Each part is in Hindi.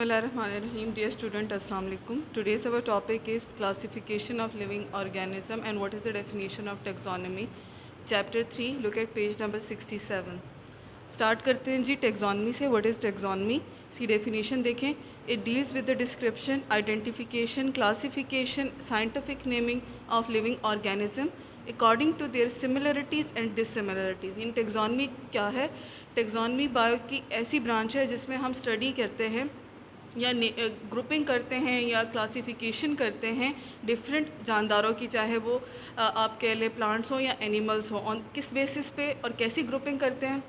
Bismillahirrahmanirrahim. Dear student, Assalamu alaikum. Today's our topic is classification of living organism and what is the definition of taxonomy. Chapter 3. Look at page number 67. Start करते हैं जी taxonomy से. What is taxonomy? इसकी definition देखें. It deals with the description, identification, classification, scientific naming of living organism according to their similarities and dissimilarities. In taxonomy क्या है? Taxonomy बायो की ऐसी ब्रांच है जिसमें हम स्टडी करते हैं या ग्रुपिंग करते हैं या क्लासिफिकेशन करते हैं डिफरेंट जानदारों की, चाहे वो आप कह लें प्लांट्स हो या एनिमल्स हो, ऑन किस बेसिस पे और कैसी ग्रुपिंग करते हैं.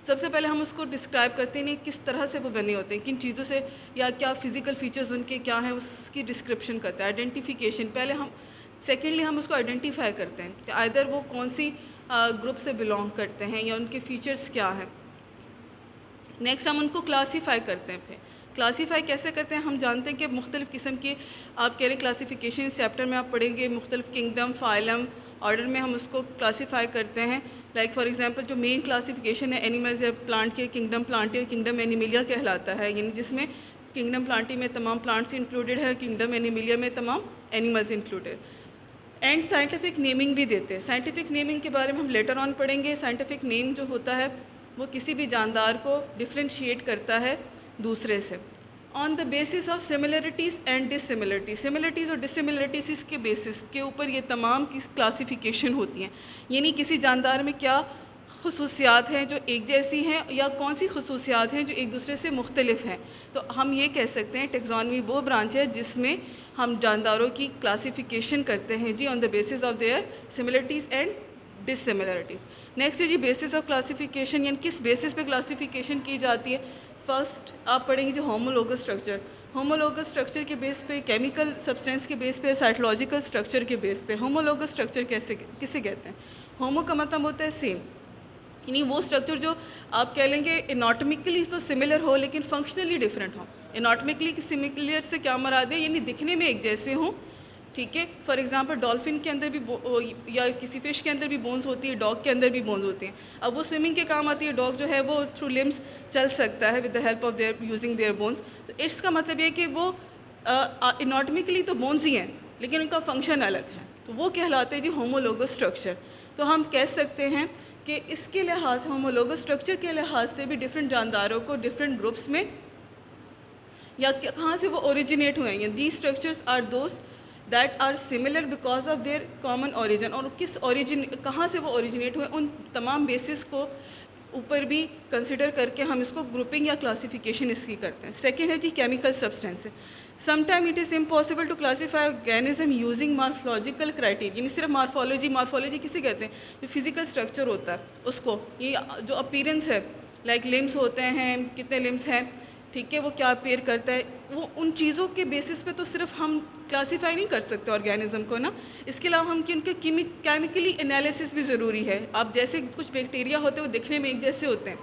सबसे पहले हम उसको डिस्क्राइब करते हैं किस तरह से वो बने होते हैं, किन चीज़ों से, या क्या फ़िज़िकल फीचर्स उनके क्या हैं, उसकी डिस्क्रिप्शन करते हैं. आइडेंटिफिकेशन पहले हम, सेकेंडली हम उसको आइडेंटिफाई करते हैं कि आइदर वो कौन सी ग्रुप से बिलोंग करते हैं या उनके फ़ीचर्स क्या हैं. नेक्स्ट हम उनको क्लासीफाई करते हैं. फिर क्लासीफाई कैसे करते हैं, हम जानते हैं कि मुख्तलिफ़ किस्म की, आप कह रहे क्लासीफिकेशन इस चैप्टर में आप पढ़ेंगे, मुख्तलिफ़ किंगडम, फाइलम, ऑर्डर में हम उसको क्लासीफाई करते हैं. लाइक फॉर एग्जांपल जो मेन क्लासीफिकेशन है एनिमल्स या प्लांट के, किंगडम प्लांटी और किंगडम एनिमिलिया कहलाता है, यानी जिसमें किंगडम प्लांटी में तमाम प्लांट्स इंक्लूडेड है, किंगडम एनिमिलिया में तमाम animals included. And scientific naming भी देते हैं. साइंटिफिक नेमिंग के बारे में हम लेटर ऑन पढ़ेंगे. साइंटिफिक नेम जो होता है वो किसी भी जानदार को डिफ्रेंशिएट करता है दूसरे से on the basis of similarities and dissimilarities. Similarities और डिससिमिलरिटीज़ के बेसिस के ऊपर ये तमाम की क्लासिफिकेशन होती हैं, यानी किसी जानदार में क्या खसूसियात हैं जो एक जैसी हैं या कौन सी खसूसियात हैं जो एक दूसरे से मुख्तलिफ हैं. तो हम ये कह सकते हैं टैक्सोनॉमी वो ब्रांच है जिसमें हम जानदारों की क्लासिफिकेशन करते हैं जी on the basis of their similarities and dissimilarities. Next है जी बेसिस ऑफ क्लासिफिकेशन, यानी किस बेसिस पे क्लासिफिकेशन की जाती है. फर्स्ट आप पढ़ेंगे जो होमोलोगस स्ट्रक्चर. होमोलोगस स्ट्रक्चर के बेस पे, केमिकल सब्सटेंस के बेस पे, साइटोलॉजिकल स्ट्रक्चर के बेस पे. होमोलोगस स्ट्रक्चर किसे कहते हैं? होमो का मतलब होता है सेम, यानी वो स्ट्रक्चर जो आप कह लेंगे एनाटॉमिकली तो सिमिलर हो लेकिन फंक्शनली डिफरेंट हो. एनाटॉमिकली की सिमिलर से क्या मुराद है, यानी दिखने में एक जैसे हों. ठीक है, फॉर एग्जांपल डॉल्फिन के अंदर भी या किसी फ़िश के अंदर भी बोन्स होती है, डॉग के अंदर भी बोन्स होती हैं. अब वो स्विमिंग के काम आती है. डॉग जो है वो थ्रू लिम्स चल सकता है with the help of their using their bones. तो इसका मतलब ये कि वो एनाटॉमिकली तो बोन्स ही हैं लेकिन उनका फंक्शन अलग है, तो वो कहलाते हैं जी होमोलोगस स्ट्रक्चर. तो हम कह सकते हैं कि इसके लिहाज से, होमोलोगस स्ट्रक्चर के लिहाज से भी डिफरेंट जानदारों को डिफरेंट ग्रुप्स में या कहाँ से वो ओरिजिनेट हुए हैं. These structures are those that are similar because of their common origin. और किस ओरिजिन, कहाँ से वो ओरिजिनेट हुए, उन तमाम बेसिस को ऊपर भी कंसिडर करके हम इसको ग्रुपिंग या क्लासिफिकेशन इसकी करते हैं. सेकेंड है जी chemical substance. Sometime it is impossible to classify organism using morphological criteria, यानी सिर्फ मार्फोलॉजी किसे कहते हैं, जो फिजिकल स्ट्रक्चर होता है उसको, ये जो अपीरेंस है, लाइक लिम्स होते हैं, कितने लिम्स हैं, ठीक है, वो क्या अपेयर करता है, वो उन चीज़ों के बेसिस पे तो सिर्फ हम क्लासीफाई नहीं कर सकते ऑर्गेनिज्म को ना. इसके अलावा हम कि उनके केमिकली एनालिसिस भी ज़रूरी है. आप जैसे कुछ बैक्टीरिया होते हैं वो दिखने में एक जैसे होते हैं,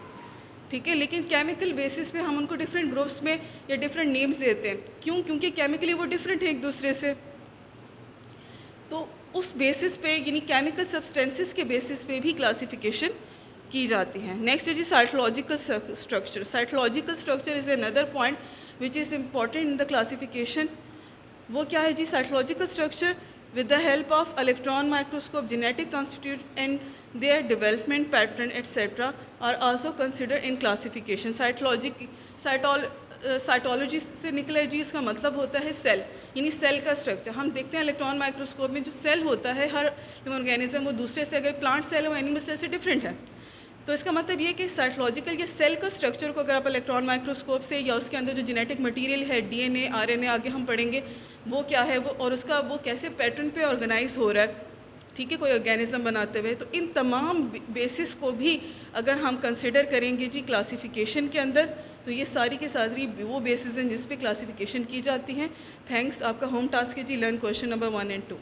ठीक है, लेकिन केमिकल बेसिस पे हम उनको डिफरेंट ग्रुप्स में या डिफरेंट नेम्स देते हैं. क्यों? क्योंकि केमिकली वो डिफरेंट है एक दूसरे से. तो उस बेसिस पे, यानी केमिकल सब्सटेंसेस के बेसिस पे भी क्लासिफिकेशन की जाती है. नेक्स्ट है जी cytological structure. Cytological structure is another point which is important in the classification. वो क्या है जी? Cytological structure with the help of electron microscope, genetic constitute and their development pattern etcetera are also consider in classification. Cytology से निकला है जी, इसका मतलब होता है सेल, यानी सेल का स्ट्रक्चर. हम देखते हैं इलेक्ट्रॉन माइक्रोस्कोप में जो सेल होता है हर ऑर्गेनिज्म, वो दूसरे से, अगर प्लांट सेल हो एनिमल सेल से डिफरेंट है. तो इसका मतलब ये कि साइटोलॉजिकल या सेल का स्ट्रक्चर को अगर आप इलेक्ट्रॉन माइक्रोस्कोप से, या उसके अंदर जो जेनेटिक मटेरियल है, डीएनए, आरएनए, आगे हम पढ़ेंगे वो क्या है वो, और उसका वो कैसे पैटर्न पे ऑर्गेनाइज हो रहा है, ठीक है, कोई ऑर्गेनिज्म बनाते हुए, तो इन तमाम बेसिस को भी अगर हम कंसिडर करेंगे जी क्लासिफिकेशन के अंदर, तो ये सारी की सारी वो बेसिस हैं जिस पे क्लासिफिकेशन की जाती हैं. थैंक्स. आपका होम टास्क है जी लर्न क्वेश्चन नंबर 1 and 2.